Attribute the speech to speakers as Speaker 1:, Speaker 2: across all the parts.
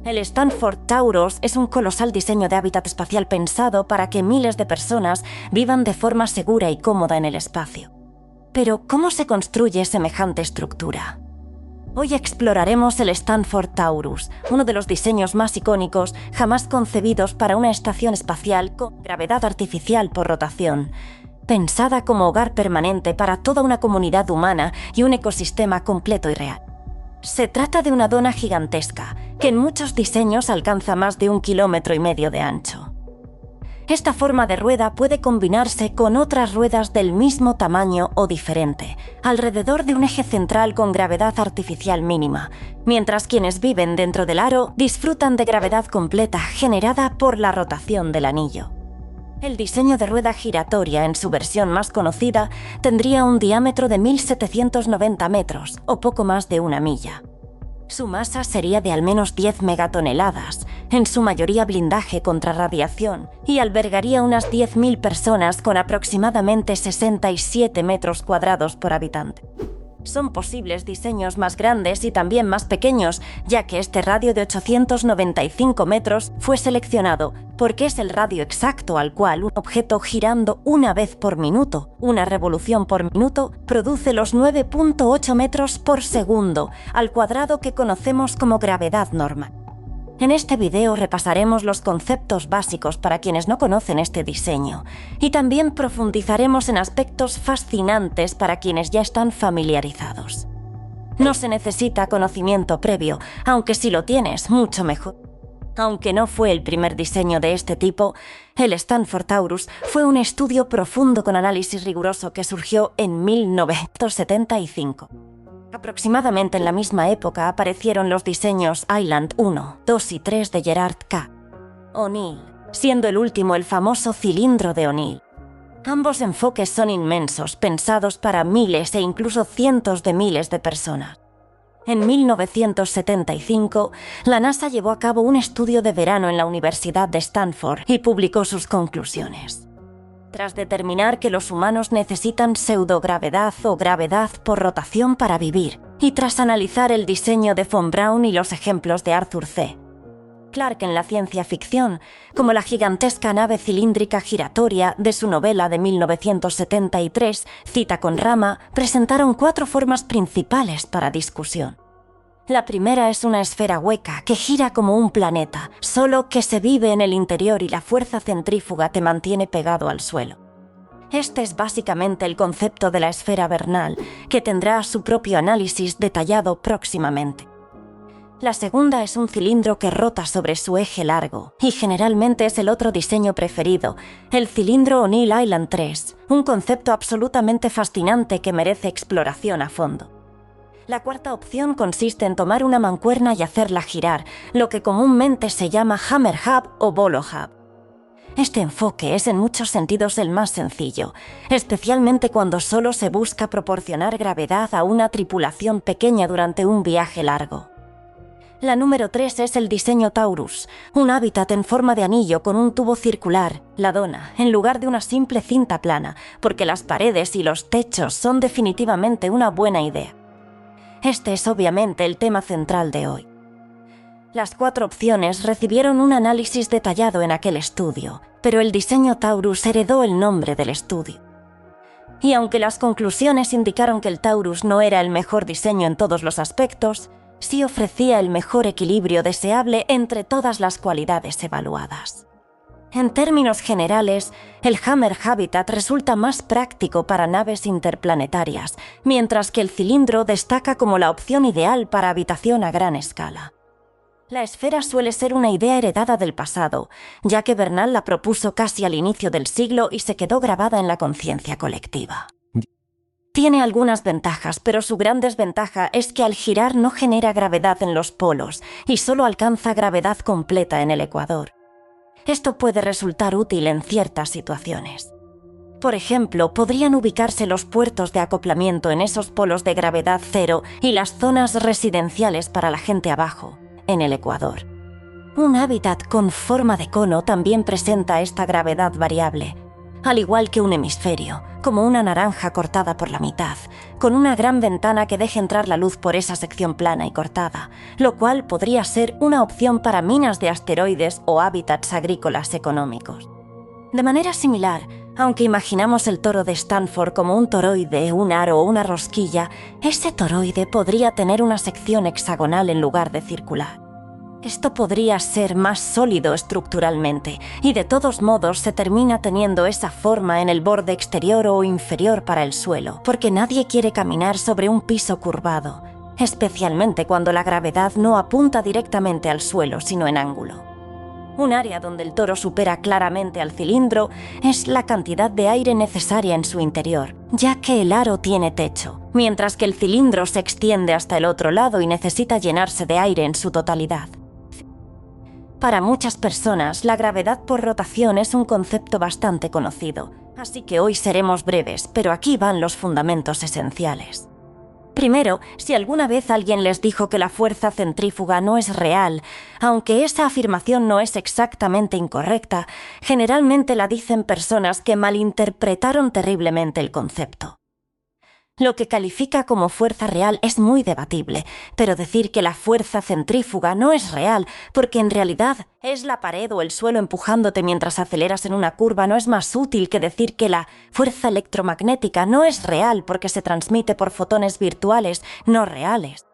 Speaker 1: El Stanford Taurus es un colosal diseño de hábitat espacial pensado para que miles de personas vivan de forma segura y cómoda en el espacio. Pero, ¿cómo se construye semejante estructura? Hoy exploraremos el Stanford Taurus, uno de los diseños más icónicos jamás concebidos para una estación espacial con gravedad artificial por rotación, pensada como hogar permanente para toda una comunidad humana y un ecosistema completo y real. Se trata de una dona gigantesca, que en muchos diseños alcanza más de 1,5 kilómetros de ancho. Esta forma de rueda puede combinarse con otras ruedas del mismo tamaño o diferente, alrededor de un eje central con gravedad artificial mínima, mientras quienes viven dentro del aro disfrutan de gravedad completa generada por la rotación del anillo. El diseño de rueda giratoria, en su versión más conocida, tendría un diámetro de 1.790 metros, o poco más de 1 milla. Su masa sería de al menos 10 megatoneladas, en su mayoría blindaje contra radiación, y albergaría unas 10.000 personas con aproximadamente 67 metros cuadrados por habitante. Son posibles diseños más grandes y también más pequeños, ya que este radio de 895 metros fue seleccionado porque es el radio exacto al cual un objeto girando una vez por minuto, una revolución por minuto, produce los 9,8 metros por segundo, al cuadrado que conocemos como gravedad normal. En este video repasaremos los conceptos básicos para quienes no conocen este diseño y también profundizaremos en aspectos fascinantes para quienes ya están familiarizados. No se necesita conocimiento previo, aunque si lo tienes, mucho mejor. Aunque no fue el primer diseño de este tipo, el Stanford Taurus fue un estudio profundo con análisis riguroso que surgió en 1975. Aproximadamente en la misma época aparecieron los diseños Island 1, 2 y 3 de Gerard K. O'Neill, siendo el último el famoso cilindro de O'Neill. Ambos enfoques son inmensos, pensados para miles e incluso cientos de miles de personas. En 1975, la NASA llevó a cabo un estudio de verano en la Universidad de Stanford y publicó sus conclusiones. Tras determinar que los humanos necesitan pseudogravedad o gravedad por rotación para vivir, y tras analizar el diseño de von Braun y los ejemplos de Arthur C. Clarke en la ciencia ficción, como la gigantesca nave cilíndrica giratoria de su novela de 1973, Cita con Rama, presentaron 4 formas principales para discusión. La primera es una esfera hueca que gira como un planeta, solo que se vive en el interior y la fuerza centrífuga te mantiene pegado al suelo. Este es básicamente el concepto de la esfera vernal, que tendrá su propio análisis detallado próximamente. La segunda es un cilindro que rota sobre su eje largo, y generalmente es el otro diseño preferido, el cilindro O'Neill Island 3, un concepto absolutamente fascinante que merece exploración a fondo. La cuarta opción consiste en tomar una mancuerna y hacerla girar, lo que comúnmente se llama hammer hub o bolo hub. Este enfoque es en muchos sentidos el más sencillo, especialmente cuando solo se busca proporcionar gravedad a una tripulación pequeña durante un viaje largo. La número 3 es el diseño Taurus, un hábitat en forma de anillo con un tubo circular, la dona, en lugar de una simple cinta plana, porque las paredes y los techos son definitivamente una buena idea. Este es obviamente el tema central de hoy. Las 4 opciones recibieron un análisis detallado en aquel estudio, pero el diseño Taurus heredó el nombre del estudio. Y aunque las conclusiones indicaron que el Taurus no era el mejor diseño en todos los aspectos, sí ofrecía el mejor equilibrio deseable entre todas las cualidades evaluadas. En términos generales, el Hammer Habitat resulta más práctico para naves interplanetarias, mientras que el cilindro destaca como la opción ideal para habitación a gran escala. La esfera suele ser una idea heredada del pasado, ya que Bernal la propuso casi al inicio del siglo y se quedó grabada en la conciencia colectiva. Tiene algunas ventajas, pero su gran desventaja es que al girar no genera gravedad en los polos y solo alcanza gravedad completa en el ecuador. Esto puede resultar útil en ciertas situaciones. Por ejemplo, podrían ubicarse los puertos de acoplamiento en esos polos de gravedad cero y las zonas residenciales para la gente abajo, en el ecuador. Un hábitat con forma de cono también presenta esta gravedad variable. al igual que un hemisferio, como una naranja cortada por la mitad, con una gran ventana que deje entrar la luz por esa sección plana y cortada, lo cual podría ser una opción para minas de asteroides o hábitats agrícolas económicos. De manera similar, aunque imaginamos el toro de Stanford como un toroide, un aro o una rosquilla, ese toroide podría tener una sección hexagonal en lugar de circular. Esto podría ser más sólido estructuralmente, y de todos modos se termina teniendo esa forma en el borde exterior o inferior para el suelo, porque nadie quiere caminar sobre un piso curvado, especialmente cuando la gravedad no apunta directamente al suelo, sino en ángulo. Un área donde el toro supera claramente al cilindro es la cantidad de aire necesaria en su interior, ya que el aro tiene techo, mientras que el cilindro se extiende hasta el otro lado y necesita llenarse de aire en su totalidad. Para muchas personas, la gravedad por rotación es un concepto bastante conocido, así que hoy seremos breves, pero aquí van los fundamentos esenciales. Primero, si alguna vez alguien les dijo que la fuerza centrífuga no es real, aunque esa afirmación no es exactamente incorrecta, generalmente la dicen personas que malinterpretaron terriblemente el concepto. Lo que califica como fuerza real es muy debatible, pero decir que la fuerza centrífuga no es real, porque en realidad es la pared o el suelo empujándote mientras aceleras en una curva, no es más útil que decir que la fuerza electromagnética no es real porque se transmite por fotones virtuales, no reales.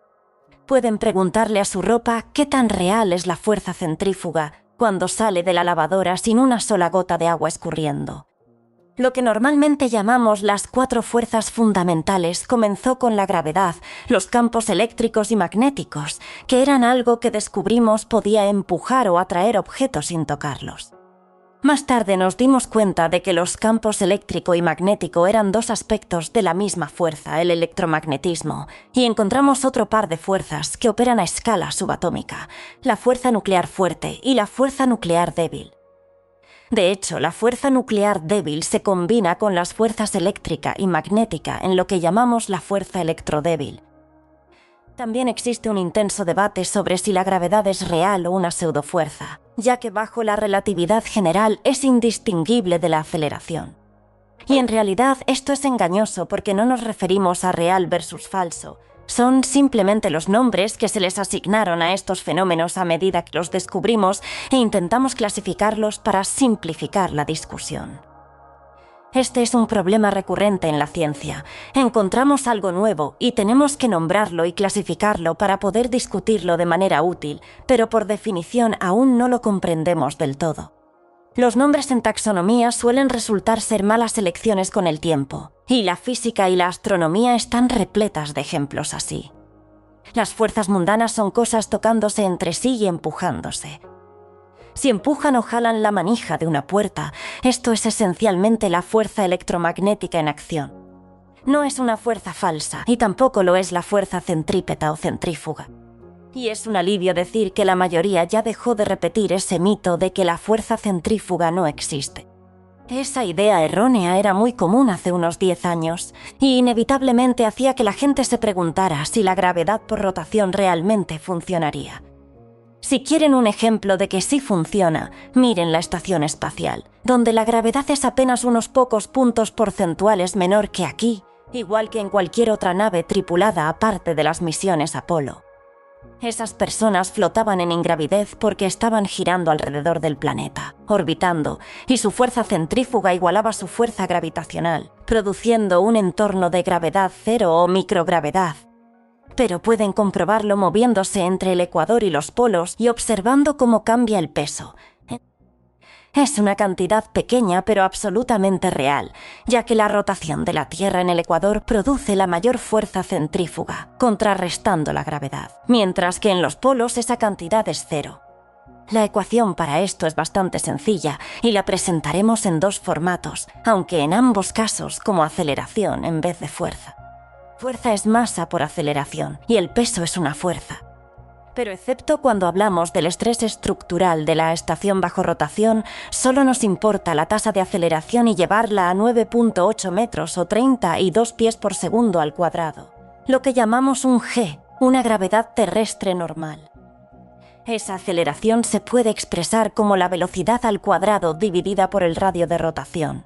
Speaker 1: Pueden preguntarle a su ropa qué tan real es la fuerza centrífuga cuando sale de la lavadora sin una sola gota de agua escurriendo. Lo que normalmente llamamos las 4 fuerzas fundamentales comenzó con la gravedad, los campos eléctricos y magnéticos, que eran algo que descubrimos podía empujar o atraer objetos sin tocarlos. Más tarde nos dimos cuenta de que los campos eléctrico y magnético eran 2 aspectos de la misma fuerza, el electromagnetismo, y encontramos otro par de fuerzas que operan a escala subatómica, la fuerza nuclear fuerte y la fuerza nuclear débil. De hecho, la fuerza nuclear débil se combina con las fuerzas eléctrica y magnética en lo que llamamos la fuerza electrodébil. También existe un intenso debate sobre si la gravedad es real o una pseudofuerza, ya que bajo la relatividad general es indistinguible de la aceleración. Y en realidad esto es engañoso porque no nos referimos a real versus falso. Son simplemente los nombres que se les asignaron a estos fenómenos a medida que los descubrimos e intentamos clasificarlos para simplificar la discusión. Este es un problema recurrente en la ciencia. Encontramos algo nuevo y tenemos que nombrarlo y clasificarlo para poder discutirlo de manera útil, pero por definición aún no lo comprendemos del todo. Los nombres en taxonomía suelen resultar ser malas elecciones con el tiempo, y la física y la astronomía están repletas de ejemplos así. Las fuerzas mundanas son cosas tocándose entre sí y empujándose. Si empujan o jalan la manija de una puerta, esto es esencialmente la fuerza electromagnética en acción. No es una fuerza falsa, y tampoco lo es la fuerza centrípeta o centrífuga. Y es un alivio decir que la mayoría ya dejó de repetir ese mito de que la fuerza centrífuga no existe. Esa idea errónea era muy común hace unos 10 años, y inevitablemente hacía que la gente se preguntara si la gravedad por rotación realmente funcionaría. Si quieren un ejemplo de que sí funciona, miren la estación espacial, donde la gravedad es apenas unos pocos puntos porcentuales menor que aquí, igual que en cualquier otra nave tripulada aparte de las misiones Apolo. Esas personas flotaban en ingravidez porque estaban girando alrededor del planeta, orbitando, y su fuerza centrífuga igualaba su fuerza gravitacional, produciendo un entorno de gravedad cero o microgravedad. Pero pueden comprobarlo moviéndose entre el ecuador y los polos y observando cómo cambia el peso. Es una cantidad pequeña pero absolutamente real, ya que la rotación de la Tierra en el ecuador produce la mayor fuerza centrífuga, contrarrestando la gravedad, mientras que en los polos esa cantidad es cero. La ecuación para esto es bastante sencilla y la presentaremos en 2 formatos, aunque en ambos casos como aceleración en vez de fuerza. Fuerza es masa por aceleración y el peso es una fuerza. Pero excepto cuando hablamos del estrés estructural de la estación bajo rotación, solo nos importa la tasa de aceleración y llevarla a 9.8 metros o 32 pies por segundo al cuadrado, lo que llamamos un G, una gravedad terrestre normal. Esa aceleración se puede expresar como la velocidad al cuadrado dividida por el radio de rotación.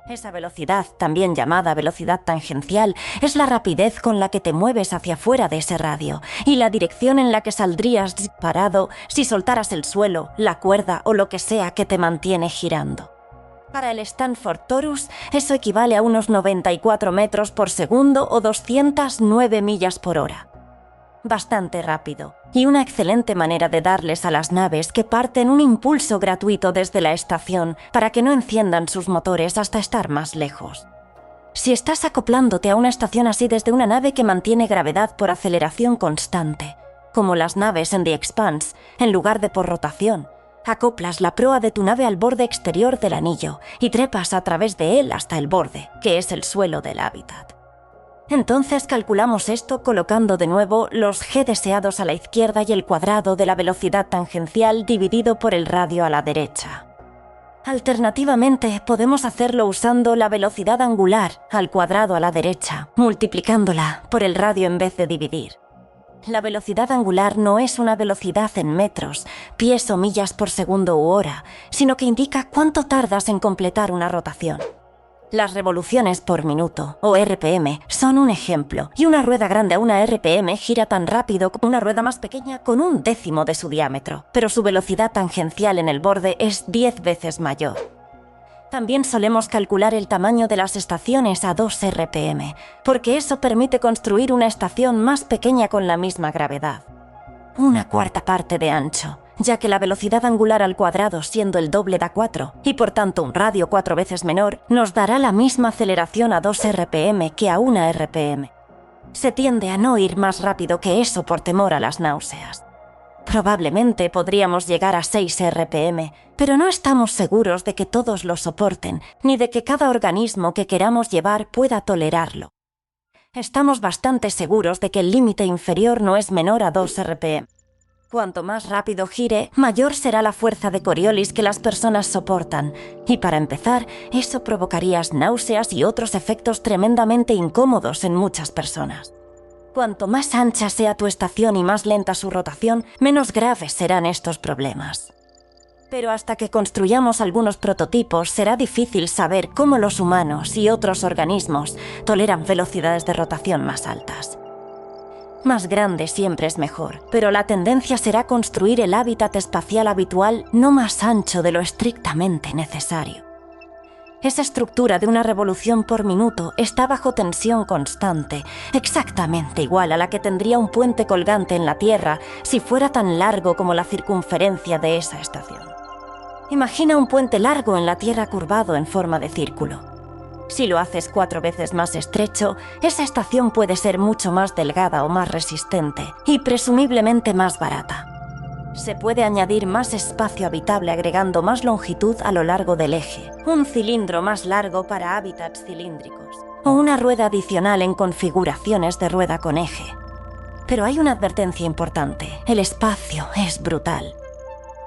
Speaker 1: Esa velocidad, también llamada velocidad tangencial, es la rapidez con la que te mueves hacia fuera de ese radio y la dirección en la que saldrías disparado si soltaras el suelo, la cuerda o lo que sea que te mantiene girando. Para el Stanford Torus, eso equivale a unos 94 metros por segundo o 209 millas por hora. Bastante rápido, y una excelente manera de darles a las naves que parten un impulso gratuito desde la estación para que no enciendan sus motores hasta estar más lejos. Si estás acoplándote a una estación así desde una nave que mantiene gravedad por aceleración constante, como las naves en The Expanse, en lugar de por rotación, acoplas la proa de tu nave al borde exterior del anillo y trepas a través de él hasta el borde, que es el suelo del hábitat. Entonces calculamos esto colocando de nuevo los g deseados a la izquierda y el cuadrado de la velocidad tangencial dividido por el radio a la derecha. Alternativamente, podemos hacerlo usando la velocidad angular al cuadrado a la derecha, multiplicándola por el radio en vez de dividir. La velocidad angular no es una velocidad en metros, pies o millas por segundo u hora, sino que indica cuánto tardas en completar una rotación. Las revoluciones por minuto, o RPM, son un ejemplo, y una rueda grande a una RPM gira tan rápido como una rueda más pequeña con 1/10 de su diámetro, pero su velocidad tangencial en el borde es 10 veces mayor. También solemos calcular el tamaño de las estaciones a 2 RPM, porque eso permite construir una estación más pequeña con la misma gravedad. 1/4 parte de ancho, ya que la velocidad angular al cuadrado siendo el doble da 4, y por tanto un radio 4 veces menor, nos dará la misma aceleración a 2 RPM que a 1 RPM. Se tiende a no ir más rápido que eso por temor a las náuseas. Probablemente podríamos llegar a 6 RPM, pero no estamos seguros de que todos lo soporten, ni de que cada organismo que queramos llevar pueda tolerarlo. Estamos bastante seguros de que el límite inferior no es menor a 2 RPM. Cuanto más rápido gire, mayor será la fuerza de Coriolis que las personas soportan, y para empezar, eso provocaría náuseas y otros efectos tremendamente incómodos en muchas personas. Cuanto más ancha sea tu estación y más lenta su rotación, menos graves serán estos problemas. Pero hasta que construyamos algunos prototipos, será difícil saber cómo los humanos y otros organismos toleran velocidades de rotación más altas. Más grande siempre es mejor, pero la tendencia será construir el hábitat espacial habitual no más ancho de lo estrictamente necesario. Esa estructura de una revolución por minuto está bajo tensión constante, exactamente igual a la que tendría un puente colgante en la Tierra si fuera tan largo como la circunferencia de esa estación. Imagina un puente largo en la Tierra curvado en forma de círculo. Si lo haces 4 veces más estrecho, esa estación puede ser mucho más delgada o más resistente, y presumiblemente más barata. Se puede añadir más espacio habitable agregando más longitud a lo largo del eje, un cilindro más largo para hábitats cilíndricos, o una rueda adicional en configuraciones de rueda con eje. Pero hay una advertencia importante: el espacio es brutal.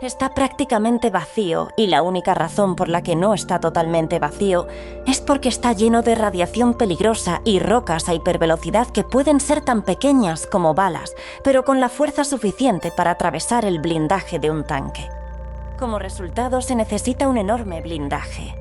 Speaker 1: Está prácticamente vacío, y la única razón por la que no está totalmente vacío es porque está lleno de radiación peligrosa y rocas a hipervelocidad que pueden ser tan pequeñas como balas, pero con la fuerza suficiente para atravesar el blindaje de un tanque. Como resultado, se necesita un enorme blindaje.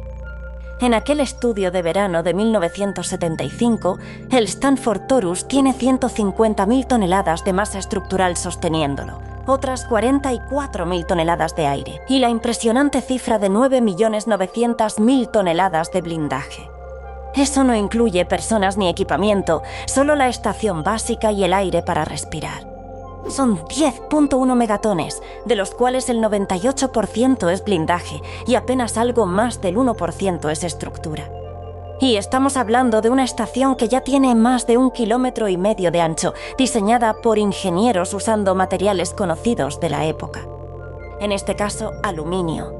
Speaker 1: En aquel estudio de verano de 1975, el Stanford Torus tiene 150.000 toneladas de masa estructural sosteniéndolo, otras 44.000 toneladas de aire y la impresionante cifra de 9.900.000 toneladas de blindaje. Eso no incluye personas ni equipamiento, solo la estación básica y el aire para respirar. Son 10.1 megatones, de los cuales el 98% es blindaje y apenas algo más del 1% es estructura. Y estamos hablando de una estación que ya tiene más de 1,5 kilómetros de ancho, diseñada por ingenieros usando materiales conocidos de la época. En este caso, aluminio.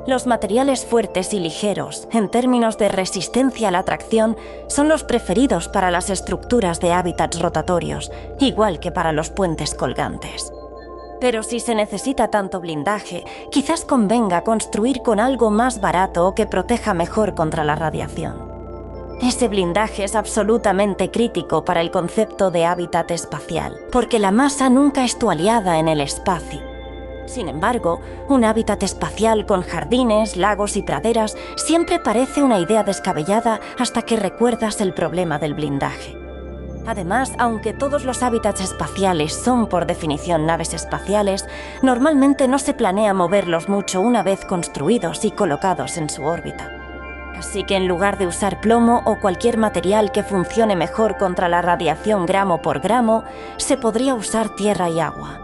Speaker 1: Los materiales fuertes y ligeros, en términos de resistencia a la tracción, son los preferidos para las estructuras de hábitats rotatorios, igual que para los puentes colgantes. Pero si se necesita tanto blindaje, quizás convenga construir con algo más barato o que proteja mejor contra la radiación. Ese blindaje es absolutamente crítico para el concepto de hábitat espacial, porque la masa nunca es tu aliada en el espacio. Sin embargo, un hábitat espacial con jardines, lagos y praderas siempre parece una idea descabellada hasta que recuerdas el problema del blindaje. Además, aunque todos los hábitats espaciales son por definición naves espaciales, normalmente no se planea moverlos mucho una vez construidos y colocados en su órbita. Así que en lugar de usar plomo o cualquier material que funcione mejor contra la radiación gramo por gramo, se podría usar tierra y agua.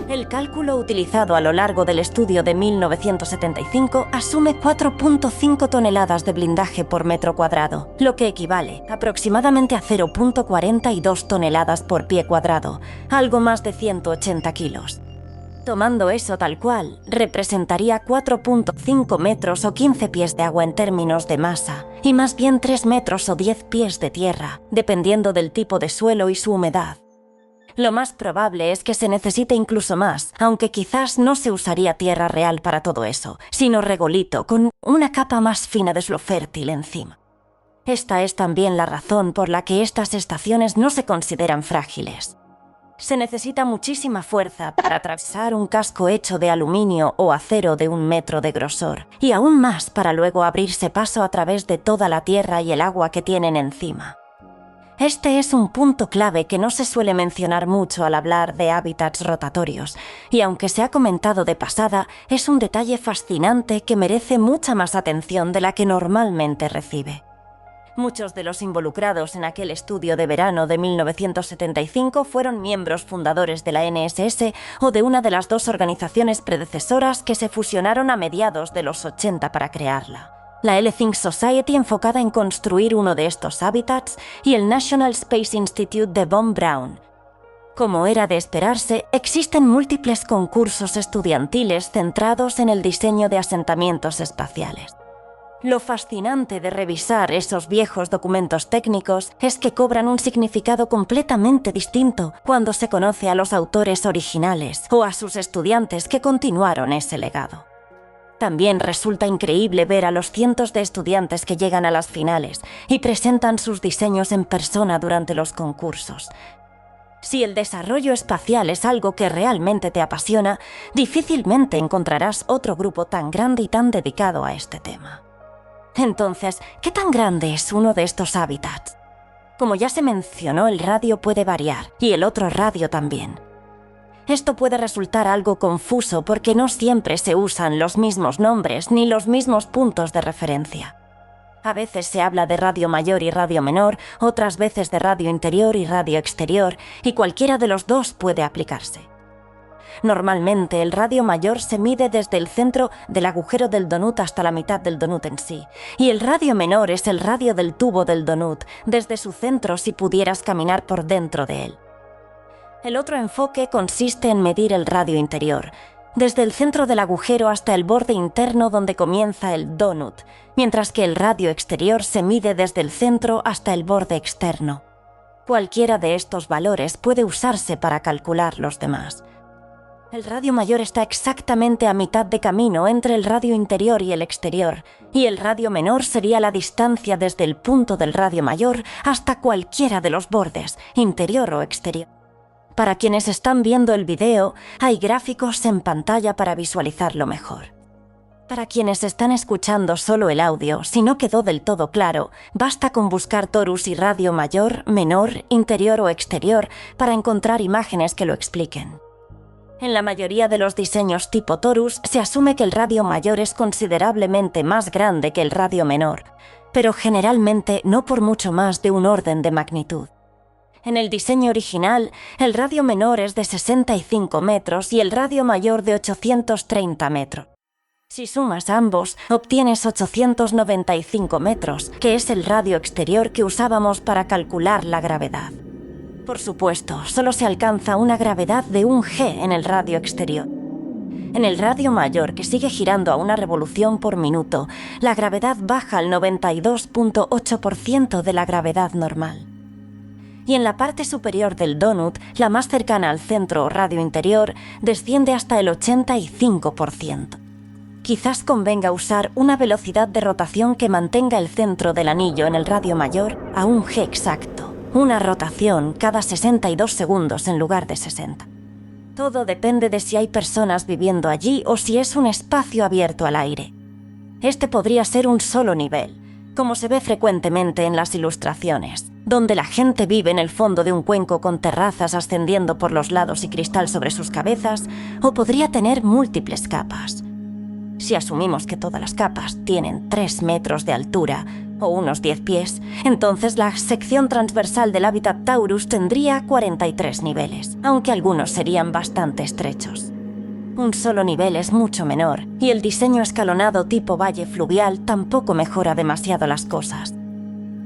Speaker 1: El cálculo utilizado a lo largo del estudio de 1975 asume 4.5 toneladas de blindaje por metro cuadrado, lo que equivale aproximadamente a 0.42 toneladas por pie cuadrado, algo más de 180 kilos. Tomando eso tal cual, representaría 4.5 metros o 15 pies de agua en términos de masa, y más bien 3 metros o 10 pies de tierra, dependiendo del tipo de suelo y su humedad. Lo más probable es que se necesite incluso más, aunque quizás no se usaría tierra real para todo eso, sino regolito con una capa más fina de suelo fértil encima. Esta es también la razón por la que estas estaciones no se consideran frágiles. Se necesita muchísima fuerza para atravesar un casco hecho de aluminio o acero de 1 metro de grosor, y aún más para luego abrirse paso a través de toda la tierra y el agua que tienen encima. Este es un punto clave que no se suele mencionar mucho al hablar de hábitats rotatorios, y aunque se ha comentado de pasada, es un detalle fascinante que merece mucha más atención de la que normalmente recibe. Muchos de los involucrados en aquel estudio de verano de 1975 fueron miembros fundadores de la NSS o de una de las 2 organizaciones predecesoras que se fusionaron a mediados de los 80 para crearla. La L-Think Society, enfocada en construir uno de estos hábitats, y el National Space Institute de Von Braun. Como era de esperarse, existen múltiples concursos estudiantiles centrados en el diseño de asentamientos espaciales. Lo fascinante de revisar esos viejos documentos técnicos es que cobran un significado completamente distinto cuando se conoce a los autores originales o a sus estudiantes que continuaron ese legado. También resulta increíble ver a los cientos de estudiantes que llegan a las finales y presentan sus diseños en persona durante los concursos. Si el desarrollo espacial es algo que realmente te apasiona, difícilmente encontrarás otro grupo tan grande y tan dedicado a este tema. Entonces, ¿qué tan grande es uno de estos hábitats? Como ya se mencionó, el radio puede variar, y el otro radio también. Esto puede resultar algo confuso porque no siempre se usan los mismos nombres ni los mismos puntos de referencia. A veces se habla de radio mayor y radio menor, otras veces de radio interior y radio exterior, y cualquiera de los dos puede aplicarse. Normalmente el radio mayor se mide desde el centro del agujero del donut hasta la mitad del donut en sí, y el radio menor es el radio del tubo del donut, desde su centro si pudieras caminar por dentro de él. El otro enfoque consiste en medir el radio interior, desde el centro del agujero hasta el borde interno donde comienza el donut, mientras que el radio exterior se mide desde el centro hasta el borde externo. Cualquiera de estos valores puede usarse para calcular los demás. El radio mayor está exactamente a mitad de camino entre el radio interior y el exterior, y el radio menor sería la distancia desde el punto del radio mayor hasta cualquiera de los bordes, interior o exterior. Para quienes están viendo el video, hay gráficos en pantalla para visualizarlo mejor. Para quienes están escuchando solo el audio, si no quedó del todo claro, basta con buscar torus y radio mayor, menor, interior o exterior para encontrar imágenes que lo expliquen. En la mayoría de los diseños tipo torus se asume que el radio mayor es considerablemente más grande que el radio menor, pero generalmente no por mucho más de un orden de magnitud. En el diseño original, el radio menor es de 65 metros y el radio mayor de 830 metros. Si sumas ambos, obtienes 895 metros, que es el radio exterior que usábamos para calcular la gravedad. Por supuesto, solo se alcanza una gravedad de 1 G en el radio exterior. En el radio mayor, que sigue girando a una revolución por minuto, la gravedad baja al 92.8% de la gravedad normal. Y en la parte superior del donut, la más cercana al centro o radio interior, desciende hasta el 85%. Quizás convenga usar una velocidad de rotación que mantenga el centro del anillo en el radio mayor a 1 G exacto, una rotación cada 62 segundos en lugar de 60. Todo depende de si hay personas viviendo allí o si es un espacio abierto al aire. Este podría ser un solo nivel, como se ve frecuentemente en las ilustraciones, donde la gente vive en el fondo de un cuenco con terrazas ascendiendo por los lados y cristal sobre sus cabezas, o podría tener múltiples capas. Si asumimos que todas las capas tienen 3 metros de altura, o unos 10 pies, entonces la sección transversal del hábitat Taurus tendría 43 niveles, aunque algunos serían bastante estrechos. Un solo nivel es mucho menor, y el diseño escalonado tipo valle fluvial tampoco mejora demasiado las cosas.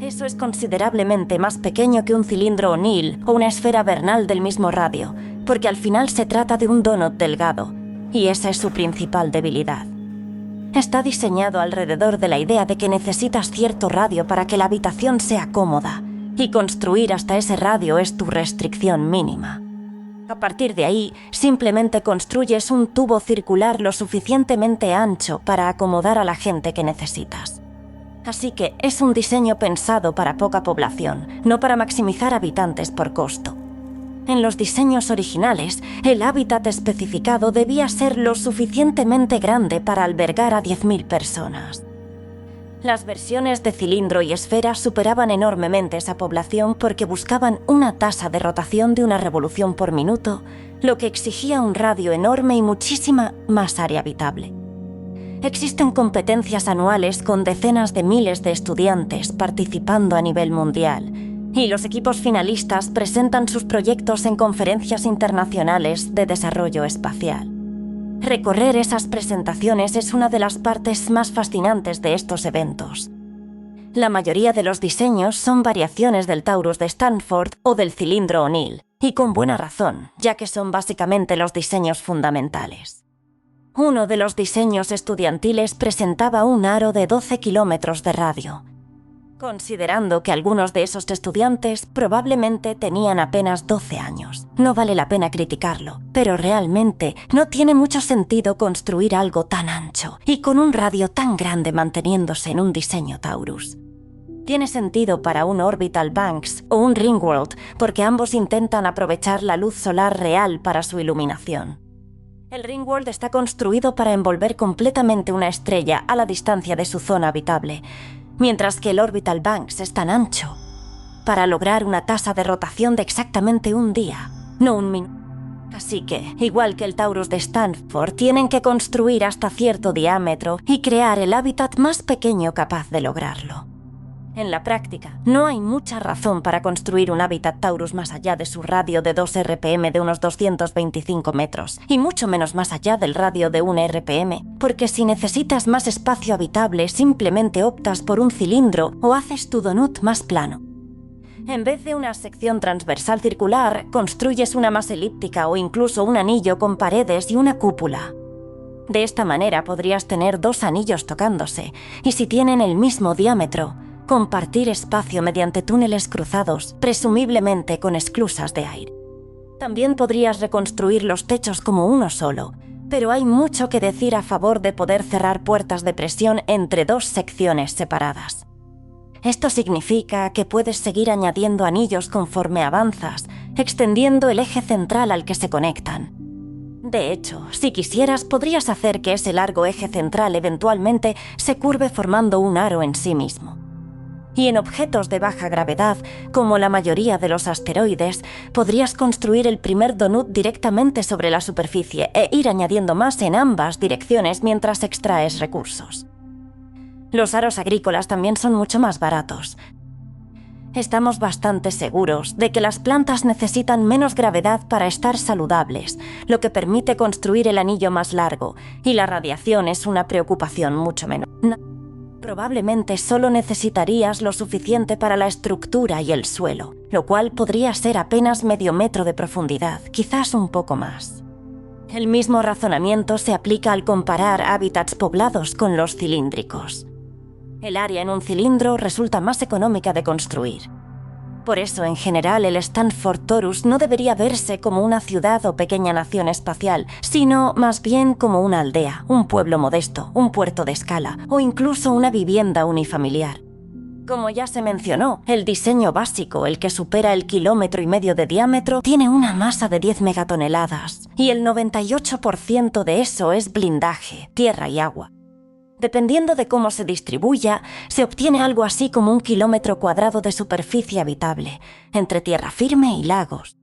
Speaker 1: Eso es considerablemente más pequeño que un cilindro O'Neill o una esfera vernal del mismo radio, porque al final se trata de un donut delgado, y esa es su principal debilidad. Está diseñado alrededor de la idea de que necesitas cierto radio para que la habitación sea cómoda, y construir hasta ese radio es tu restricción mínima. A partir de ahí, simplemente construyes un tubo circular lo suficientemente ancho para acomodar a la gente que necesitas. Así que es un diseño pensado para poca población, no para maximizar habitantes por costo. En los diseños originales, el hábitat especificado debía ser lo suficientemente grande para albergar a 10.000 personas. Las versiones de cilindro y esfera superaban enormemente esa población porque buscaban una tasa de rotación de una revolución por minuto, lo que exigía un radio enorme y muchísima más área habitable. Existen competencias anuales con decenas de miles de estudiantes participando a nivel mundial, y los equipos finalistas presentan sus proyectos en conferencias internacionales de desarrollo espacial. Recorrer esas presentaciones es una de las partes más fascinantes de estos eventos. La mayoría de los diseños son variaciones del Taurus de Stanford o del cilindro O'Neill, y con buena razón, ya que son básicamente los diseños fundamentales. Uno de los diseños estudiantiles presentaba un aro de 12 kilómetros de radio. Considerando que algunos de esos estudiantes probablemente tenían apenas 12 años. No vale la pena criticarlo, pero realmente no tiene mucho sentido construir algo tan ancho y con un radio tan grande manteniéndose en un diseño Taurus. Tiene sentido para un Orbital Banks o un Ringworld porque ambos intentan aprovechar la luz solar real para su iluminación. El Ringworld está construido para envolver completamente una estrella a la distancia de su zona habitable, mientras que el Orbital Banks es tan ancho para lograr una tasa de rotación de exactamente un día, no un minuto. Así que, igual que el Taurus de Stanford, tienen que construir hasta cierto diámetro y crear el hábitat más pequeño capaz de lograrlo. En la práctica, no hay mucha razón para construir un hábitat Taurus más allá de su radio de 2 RPM de unos 225 metros, y mucho menos más allá del radio de 1 RPM, porque si necesitas más espacio habitable, simplemente optas por un cilindro o haces tu donut más plano. En vez de una sección transversal circular, construyes una más elíptica o incluso un anillo con paredes y una cúpula. De esta manera podrías tener 2 anillos tocándose, y si tienen el mismo diámetro, compartir espacio mediante túneles cruzados, presumiblemente con esclusas de aire. También podrías reconstruir los techos como uno solo, pero hay mucho que decir a favor de poder cerrar puertas de presión entre 2 secciones separadas. Esto significa que puedes seguir añadiendo anillos conforme avanzas, extendiendo el eje central al que se conectan. De hecho, si quisieras, podrías hacer que ese largo eje central eventualmente se curve formando un aro en sí mismo. Y en objetos de baja gravedad, como la mayoría de los asteroides, podrías construir el primer donut directamente sobre la superficie e ir añadiendo más en ambas direcciones mientras extraes recursos. Los aros agrícolas también son mucho más baratos. Estamos bastante seguros de que las plantas necesitan menos gravedad para estar saludables, lo que permite construir el anillo más largo, y la radiación es una preocupación mucho menor. Probablemente solo necesitarías lo suficiente para la estructura y el suelo, lo cual podría ser apenas medio metro de profundidad, quizás un poco más. El mismo razonamiento se aplica al comparar hábitats poblados con los cilíndricos. El área en un cilindro resulta más económica de construir. Por eso, en general, el Stanford Torus no debería verse como una ciudad o pequeña nación espacial, sino más bien como una aldea, un pueblo modesto, un puerto de escala o incluso una vivienda unifamiliar. Como ya se mencionó, el diseño básico, el que supera el 1,5 km de diámetro, tiene una masa de 10 megatoneladas, y el 98% de eso es blindaje, tierra y agua. Dependiendo de cómo se distribuya, se obtiene algo así como 1 kilómetro cuadrado de superficie habitable, entre tierra firme y lagos.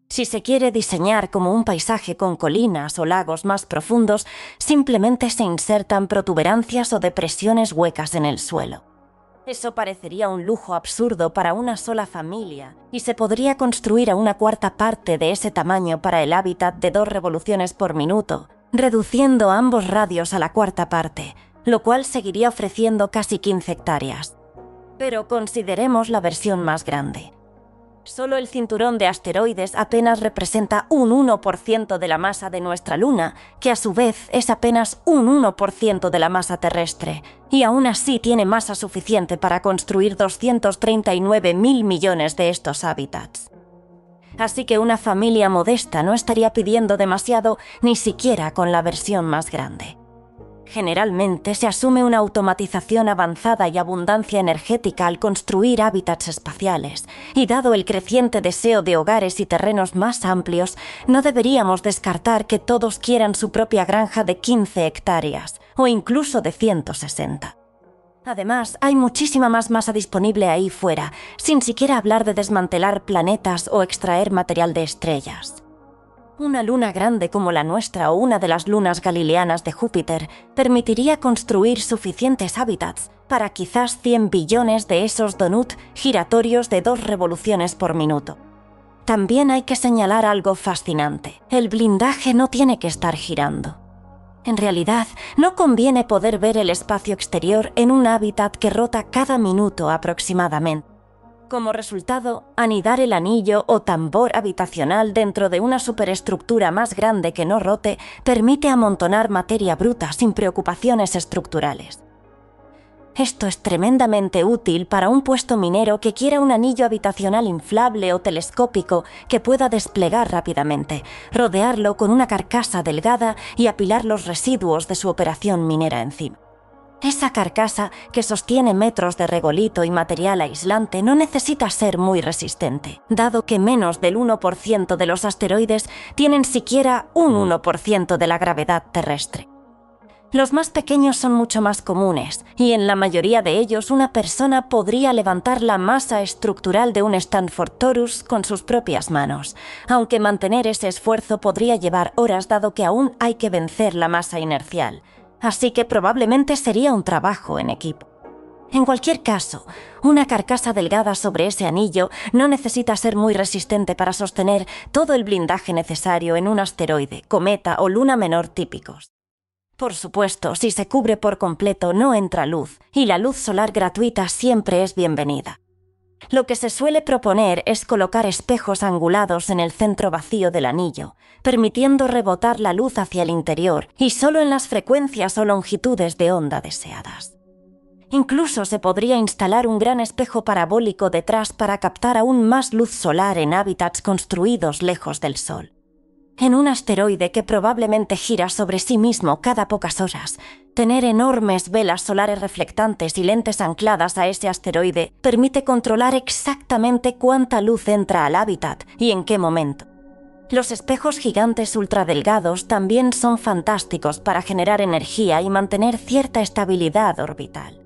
Speaker 1: Si se quiere diseñar como un paisaje con colinas o lagos más profundos, simplemente se insertan protuberancias o depresiones huecas en el suelo. Eso parecería un lujo absurdo para una sola familia, y se podría construir a una cuarta parte de ese tamaño para el hábitat de 2 revoluciones por minuto, reduciendo ambos radios a la cuarta parte, lo cual seguiría ofreciendo casi 15 hectáreas. Pero consideremos la versión más grande. Solo el cinturón de asteroides apenas representa un 1% de la masa de nuestra Luna, que a su vez es apenas un 1% de la masa terrestre, y aún así tiene masa suficiente para construir 239.000 millones de estos hábitats. Así que una familia modesta no estaría pidiendo demasiado, ni siquiera con la versión más grande. Generalmente se asume una automatización avanzada y abundancia energética al construir hábitats espaciales, y dado el creciente deseo de hogares y terrenos más amplios, no deberíamos descartar que todos quieran su propia granja de 15 hectáreas, o incluso de 160. Además, hay muchísima más masa disponible ahí fuera, sin siquiera hablar de desmantelar planetas o extraer material de estrellas. Una luna grande como la nuestra o una de las lunas galileanas de Júpiter permitiría construir suficientes hábitats para quizás 100 billones de esos donut giratorios de 2 revoluciones por minuto. También hay que señalar algo fascinante. El blindaje no tiene que estar girando. En realidad, no conviene poder ver el espacio exterior en un hábitat que rota cada minuto aproximadamente. Como resultado, anidar el anillo o tambor habitacional dentro de una superestructura más grande que no rote permite amontonar materia bruta sin preocupaciones estructurales. Esto es tremendamente útil para un puesto minero que quiera un anillo habitacional inflable o telescópico que pueda desplegar rápidamente, rodearlo con una carcasa delgada y apilar los residuos de su operación minera encima. Esa carcasa, que sostiene metros de regolito y material aislante, no necesita ser muy resistente, dado que menos del 1% de los asteroides tienen siquiera un 1% de la gravedad terrestre. Los más pequeños son mucho más comunes, y en la mayoría de ellos una persona podría levantar la masa estructural de un Stanford Torus con sus propias manos, aunque mantener ese esfuerzo podría llevar horas dado que aún hay que vencer la masa inercial. Así que probablemente sería un trabajo en equipo. En cualquier caso, una carcasa delgada sobre ese anillo no necesita ser muy resistente para sostener todo el blindaje necesario en un asteroide, cometa o luna menor típicos. Por supuesto, si se cubre por completo no entra luz, y la luz solar gratuita siempre es bienvenida. Lo que se suele proponer es colocar espejos angulados en el centro vacío del anillo, permitiendo rebotar la luz hacia el interior y solo en las frecuencias o longitudes de onda deseadas. Incluso se podría instalar un gran espejo parabólico detrás para captar aún más luz solar en hábitats construidos lejos del Sol. En un asteroide que probablemente gira sobre sí mismo cada pocas horas, tener enormes velas solares reflectantes y lentes ancladas a ese asteroide permite controlar exactamente cuánta luz entra al hábitat y en qué momento. Los espejos gigantes ultradelgados también son fantásticos para generar energía y mantener cierta estabilidad orbital.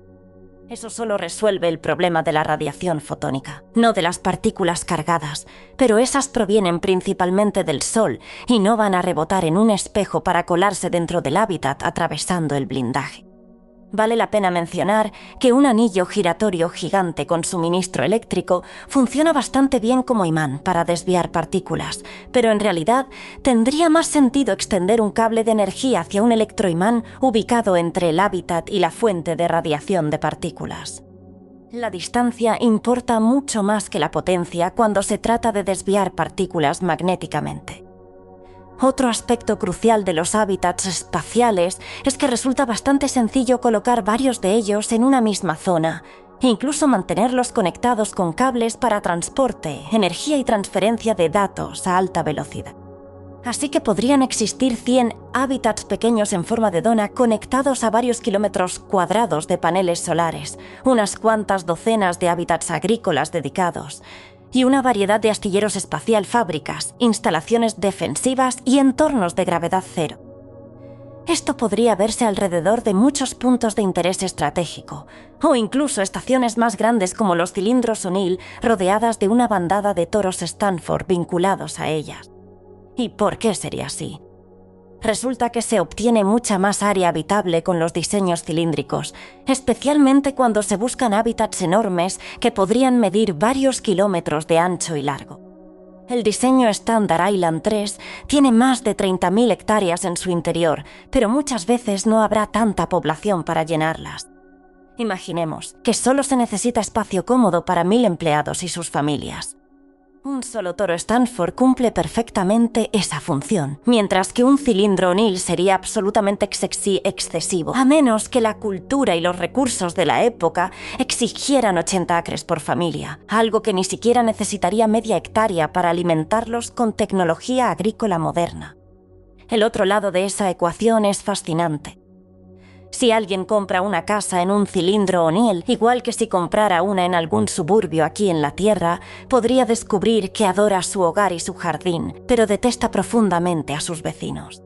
Speaker 1: Eso solo resuelve el problema de la radiación fotónica, no de las partículas cargadas, pero esas provienen principalmente del Sol y no van a rebotar en un espejo para colarse dentro del hábitat atravesando el blindaje. Vale la pena mencionar que un anillo giratorio gigante con suministro eléctrico funciona bastante bien como imán para desviar partículas, pero en realidad tendría más sentido extender un cable de energía hacia un electroimán ubicado entre el hábitat y la fuente de radiación de partículas. La distancia importa mucho más que la potencia cuando se trata de desviar partículas magnéticamente. Otro aspecto crucial de los hábitats espaciales es que resulta bastante sencillo colocar varios de ellos en una misma zona, e incluso mantenerlos conectados con cables para transporte, energía y transferencia de datos a alta velocidad. Así que podrían existir 100 hábitats pequeños en forma de dona conectados a varios kilómetros cuadrados de paneles solares, unas cuantas docenas de hábitats agrícolas dedicados y una variedad de astilleros espacial, fábricas, instalaciones defensivas y entornos de gravedad cero. Esto podría verse alrededor de muchos puntos de interés estratégico, o incluso estaciones más grandes como los cilindros O'Neill rodeadas de una bandada de toros Stanford vinculados a ellas. ¿Y por qué sería así? Resulta que se obtiene mucha más área habitable con los diseños cilíndricos, especialmente cuando se buscan hábitats enormes que podrían medir varios kilómetros de ancho y largo. El diseño estándar Island 3 tiene más de 30.000 hectáreas en su interior, pero muchas veces no habrá tanta población para llenarlas. Imaginemos que solo se necesita espacio cómodo para 1.000 empleados y sus familias. Un solo toro Stanford cumple perfectamente esa función, mientras que un cilindro O'Neill sería absolutamente excesivo, a menos que la cultura y los recursos de la época exigieran 80 acres por familia, algo que ni siquiera necesitaría media hectárea para alimentarlos con tecnología agrícola moderna. El otro lado de esa ecuación es fascinante. Si alguien compra una casa en un cilindro O'Neill, igual que si comprara una en algún suburbio aquí en la Tierra, podría descubrir que adora su hogar y su jardín, pero detesta profundamente a sus vecinos.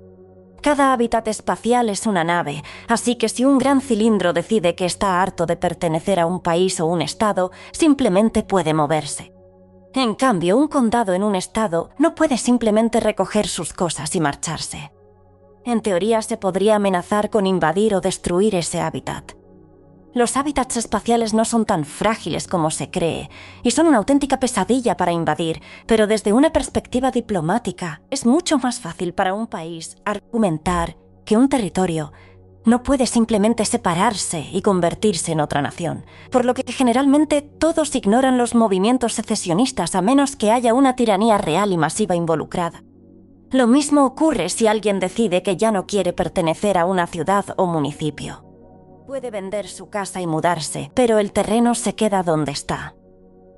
Speaker 1: Cada hábitat espacial es una nave, así que si un gran cilindro decide que está harto de pertenecer a un país o un estado, simplemente puede moverse. En cambio, un condado en un estado no puede simplemente recoger sus cosas y marcharse. En teoría se podría amenazar con invadir o destruir ese hábitat. Los hábitats espaciales no son tan frágiles como se cree y son una auténtica pesadilla para invadir, pero desde una perspectiva diplomática es mucho más fácil para un país argumentar que un territorio no puede simplemente separarse y convertirse en otra nación, por lo que generalmente todos ignoran los movimientos secesionistas a menos que haya una tiranía real y masiva involucrada. Lo mismo ocurre si alguien decide que ya no quiere pertenecer a una ciudad o municipio. Puede vender su casa y mudarse, pero el terreno se queda donde está.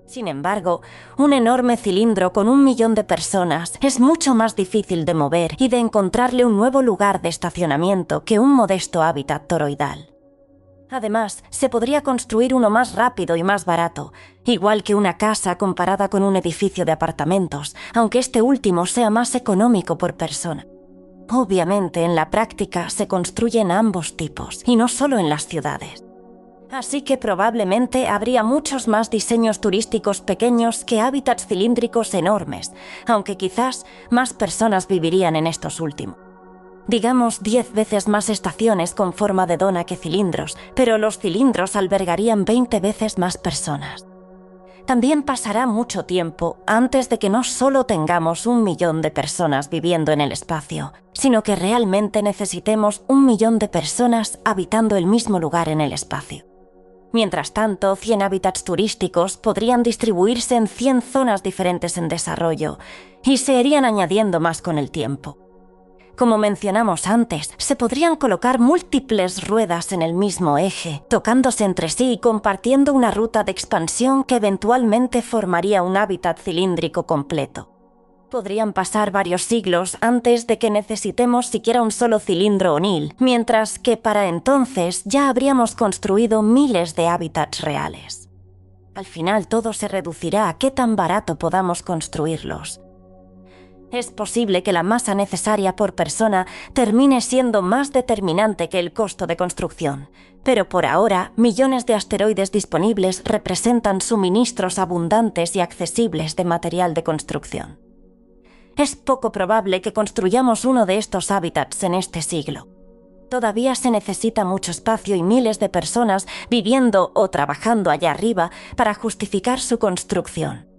Speaker 1: Sin embargo, un enorme cilindro con 1 millón de personas es mucho más difícil de mover y de encontrarle un nuevo lugar de estacionamiento que un modesto hábitat toroidal. Además, se podría construir uno más rápido y más barato, igual que una casa comparada con un edificio de apartamentos, aunque este último sea más económico por persona. Obviamente, en la práctica se construyen ambos tipos, y no solo en las ciudades. Así que probablemente habría muchos más diseños turísticos pequeños que hábitats cilíndricos enormes, aunque quizás más personas vivirían en estos últimos. Digamos 10 veces más estaciones con forma de dona que cilindros, pero los cilindros albergarían 20 veces más personas. También pasará mucho tiempo antes de que no solo tengamos 1 millón de personas viviendo en el espacio, sino que realmente necesitemos 1 millón de personas habitando el mismo lugar en el espacio. Mientras tanto, 100 hábitats turísticos podrían distribuirse en 100 zonas diferentes en desarrollo y se irían añadiendo más con el tiempo. Como mencionamos antes, se podrían colocar múltiples ruedas en el mismo eje, tocándose entre sí y compartiendo una ruta de expansión que eventualmente formaría un hábitat cilíndrico completo. Podrían pasar varios siglos antes de que necesitemos siquiera un solo cilindro O'Neill, mientras que para entonces ya habríamos construido miles de hábitats reales. Al final todo se reducirá a qué tan barato podamos construirlos. Es posible que la masa necesaria por persona termine siendo más determinante que el costo de construcción, pero por ahora millones de asteroides disponibles representan suministros abundantes y accesibles de material de construcción. Es poco probable que construyamos uno de estos hábitats en este siglo. Todavía se necesita mucho espacio y miles de personas viviendo o trabajando allá arriba para justificar su construcción.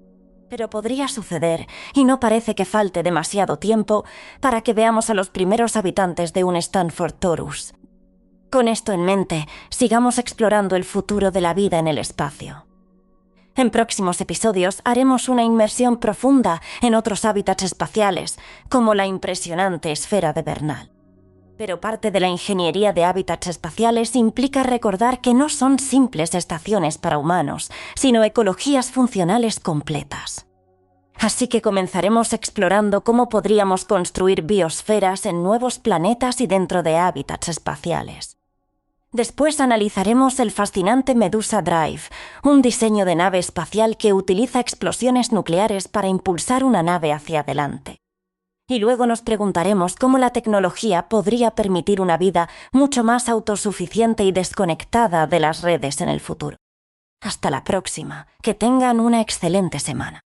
Speaker 1: Pero podría suceder, y no parece que falte demasiado tiempo para que veamos a los primeros habitantes de un Stanford Torus. Con esto en mente, sigamos explorando el futuro de la vida en el espacio. En próximos episodios haremos una inmersión profunda en otros hábitats espaciales, como la impresionante esfera de Bernal. Pero parte de la ingeniería de hábitats espaciales implica recordar que no son simples estaciones para humanos, sino ecologías funcionales completas. Así que comenzaremos explorando cómo podríamos construir biosferas en nuevos planetas y dentro de hábitats espaciales. Después analizaremos el fascinante Medusa Drive, un diseño de nave espacial que utiliza explosiones nucleares para impulsar una nave hacia adelante. Y luego nos preguntaremos cómo la tecnología podría permitir una vida mucho más autosuficiente y desconectada de las redes en el futuro. Hasta la próxima. Que tengan una excelente semana.